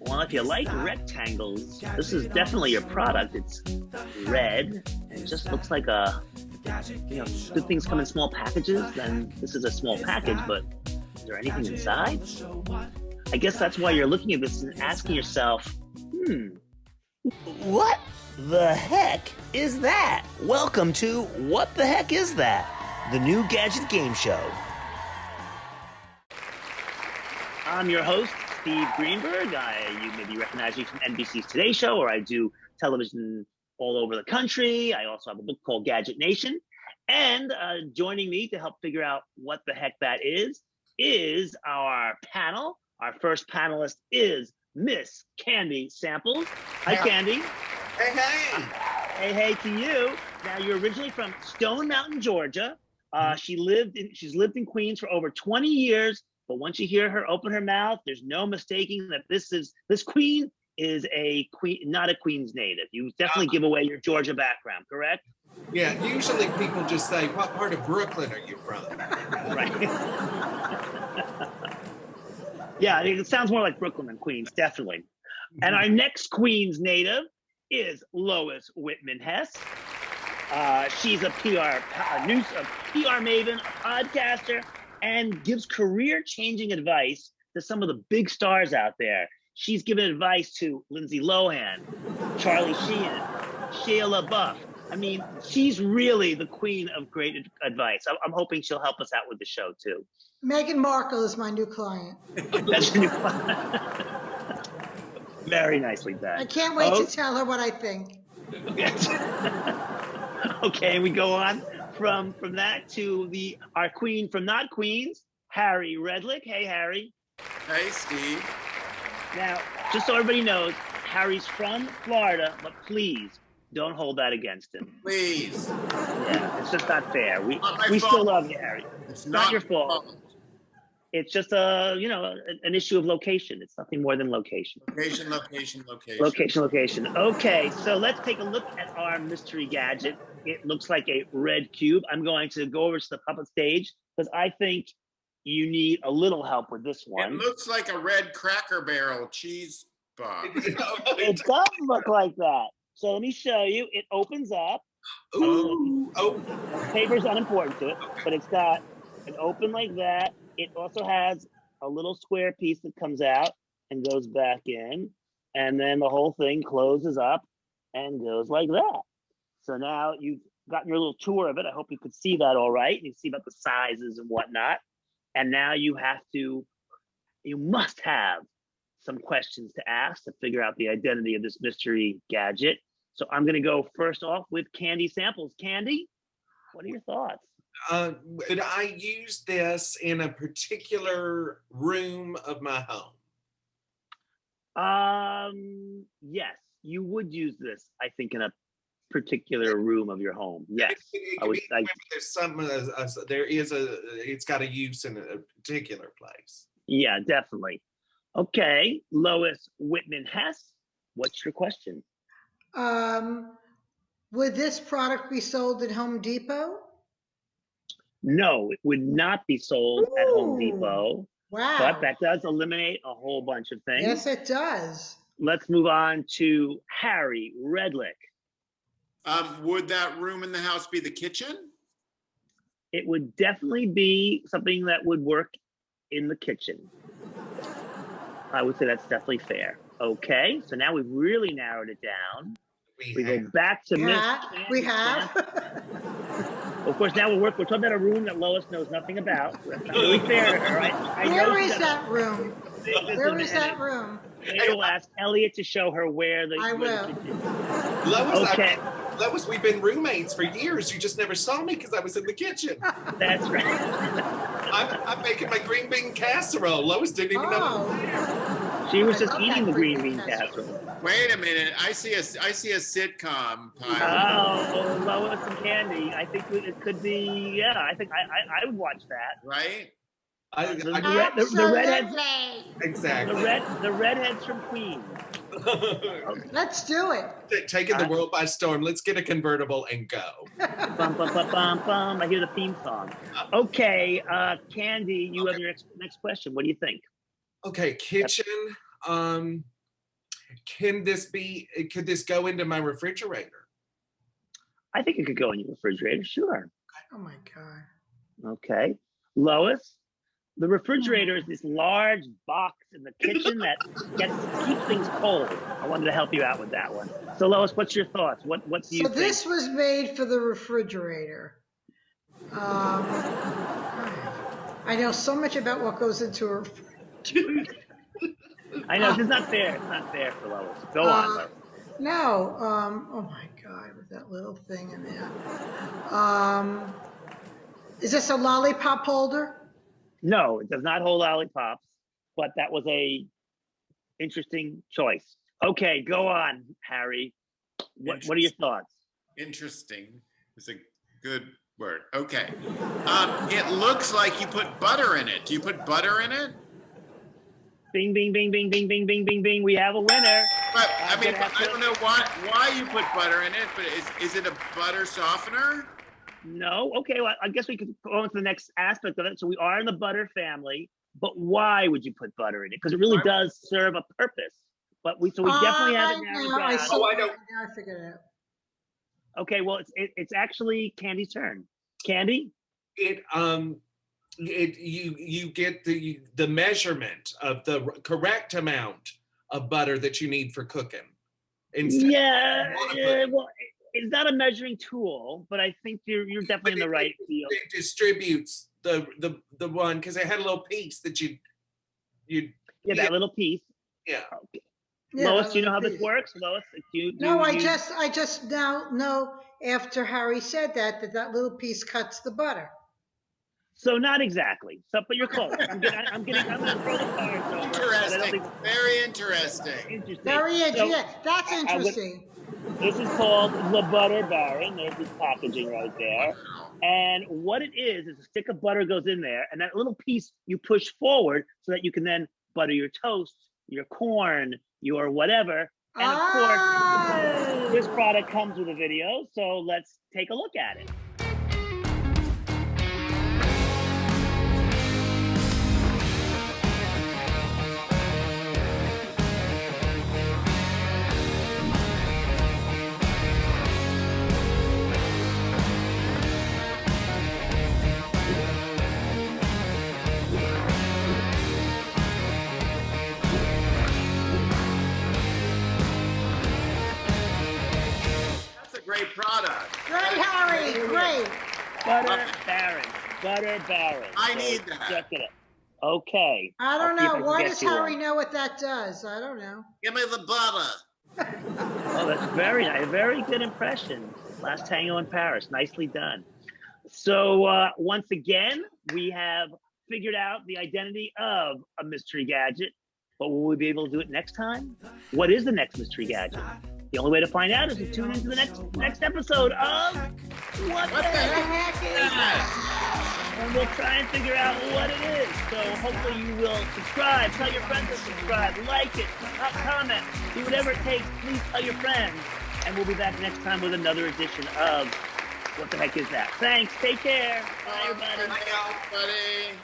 Well, if you like rectangles, this is definitely your product. It's red and just looks like good things come in small packages. Then this is a small package, but is there anything inside? I guess that's why you're looking at this and asking yourself, what the heck is that? Welcome to What the Heck Is That? The new gadget game show. I'm your host, Steve Greenberg. You maybe recognize me from NBC's Today Show, or I do television all over the country. I also have a book called Gadget Nation. And joining me to help figure out what the heck that is our panel. Our first panelist is Miss Candy Samples. Hi, Candy. Hey, hey. Hey to you. Now, you're originally from Stone Mountain, Georgia. She's lived in Queens for over 20 years. But once you hear her open her mouth, there's no mistaking that this queen is a queen, not a Queens native. You definitely give away your Georgia background, correct? Yeah, usually people just say, what part of Brooklyn are you from? Right. Yeah, it sounds more like Brooklyn than Queens, definitely. And our next Queens native is Lois Whitman Hess. She's a PR maven, a podcaster, and gives career-changing advice to some of the big stars out there. She's given advice to Lindsay Lohan, Charlie Sheen, Shia LaBeouf. I mean, she's really the queen of great advice. I'm hoping she'll help us out with the show, too. Meghan Markle is my new client. That's your new client. Very nicely done. I can't wait to tell her what I think. Okay, we go on from that to our queen from not Queens, Harry Redlick. Hey, Harry. Hey, Steve. Now, just so everybody knows, Harry's from Florida, but please don't hold that against him. Please. Yeah, it's just not fair. We fault. Still love you, Harry. It's not your fault. It's just an issue of location. It's nothing more than location. Location. Okay, so let's take a look at our mystery gadget. It looks like a red cube. I'm going to go over to the public stage because I think you need a little help with this one. It looks like a red Cracker Barrel cheese box. It does look like that. So let me show you. It opens up. Ooh. Paper's unimportant to it, but it's got an open like that. It also has a little square piece that comes out and goes back in. And then the whole thing closes up and goes like that. So now you've gotten your little tour of it. I hope you could see that all right. You see about the sizes and whatnot. And now you must have some questions to ask to figure out the identity of this mystery gadget. So I'm going to go first off with Candy Samples. Candy, what are your thoughts? Would I use this in a particular room of my home? Yes, you would use this, I think, in a particular room of your home. Yes. It's got a use in a particular place. Yeah, definitely. Okay, Lois Whitman Hess, what's your question? Would this product be sold at Home Depot? No, it would not be sold at Home Depot. Wow. But that does eliminate a whole bunch of things. Yes, it does. Let's move on to Harry Redlick. Would that room in the house be the kitchen? It would definitely be something that would work in the kitchen. I would say that's definitely fair. Okay, so now we've really narrowed it down. We go back to Miss. We have. Of course, now we're talking about a room that Lois knows nothing about. So that's not really fair to her, right? Where is that room? Where is that room? I will ask Elliot to show her where the. I will. Lois, okay. Lois, we've been roommates for years. You just never saw me because I was in the kitchen. That's right. I'm making my green bean casserole. Lois didn't even know. She was just eating the green bean casserole. Wait a minute. I see a sitcom pilot. Oh, Lois and Candy. I think it could be. Yeah, I think I would watch that. Right. The redheads. Exactly. The redheads from Queens. Let's do it. Taking the world by storm. Let's get a convertible and go. Bum, bum, bum, bum, bum. I hear the theme song. Okay, Candy, you have your next question. What do you think? Okay, kitchen. Could this go into my refrigerator? I think it could go in your refrigerator. Sure. Oh my God. Okay. Lois, the refrigerator is this large box in the kitchen that keeps things cold. I wanted to help you out with that one. So Lois, what's your thoughts? What do you So think? this was made for the refrigerator. I know so much about what goes into a refrigerator. I know, this is not fair. It's not fair for Lois. Go on, Lois. No. Oh my God, with that little thing in there. Is this a lollipop holder? No, it does not hold lollipops, but that was a interesting choice. Okay, go on, Harry. What are your thoughts? Interesting. It's a good word. Okay. It looks like you put butter in it. Do you put butter in it? Bing, bing, bing, bing, bing, bing, bing, bing, bing. We have a winner. But I I'm mean, gonna have I to- don't know why you put butter in it, but is it a butter softener? No? Okay, well, I guess we could go into the next aspect of it. So we are in the butter family, but why would you put butter in it? Because it really does serve a purpose. But we definitely have it narrowed down. I don't- Now I figured it out. Okay, well, it's actually Candy's turn. Candy? You get the measurement of the correct amount of butter that you need for cooking. Yeah, wanna put- well, it's not a measuring tool, but I think you're definitely in the right field. It distributes the one because it had a little piece that you Yeah, that little piece. yeah. Okay. Yeah, Lois, do you know how this please. works? Lois, No, I just now know after Harry said that little piece cuts the butter. So not exactly. So, but you're close. I'm gonna throw the cards over. but I don't Interesting. think- Very interesting. Interesting. Very So, interesting. Yeah, that's I would- interesting. This is called the Butter Baron. There's the packaging right there. Wow. And what it is a stick of butter goes in there, and that little piece you push forward so that you can then butter your toast, your corn, your whatever. And of course, Ah! this product comes with a video, so let's take a look at it. That's a great product. Great, Harry. Great. Butter Baron. Butter Baron. I So need that. check it out. Okay. I don't I'll see if know. can Why get does you Harry one. know what that does? I don't know. Give me the butter. Oh, that's very nice. Very good impression. Last Tango in Paris. Nicely done. So once again, we have figured out the identity of a mystery gadget, but will we be able to do it next time? What is the next mystery gadget? The only way to find out is to tune into the next episode of What the Heck Is That? And we'll try and figure out what it is. So hopefully you will subscribe, tell your friends to subscribe, like it, comment, do whatever it takes. Please tell your friends. And we'll be back next time with another edition of What the Heck Is That? Thanks. Take care. Bye, everybody. Bye, everybody.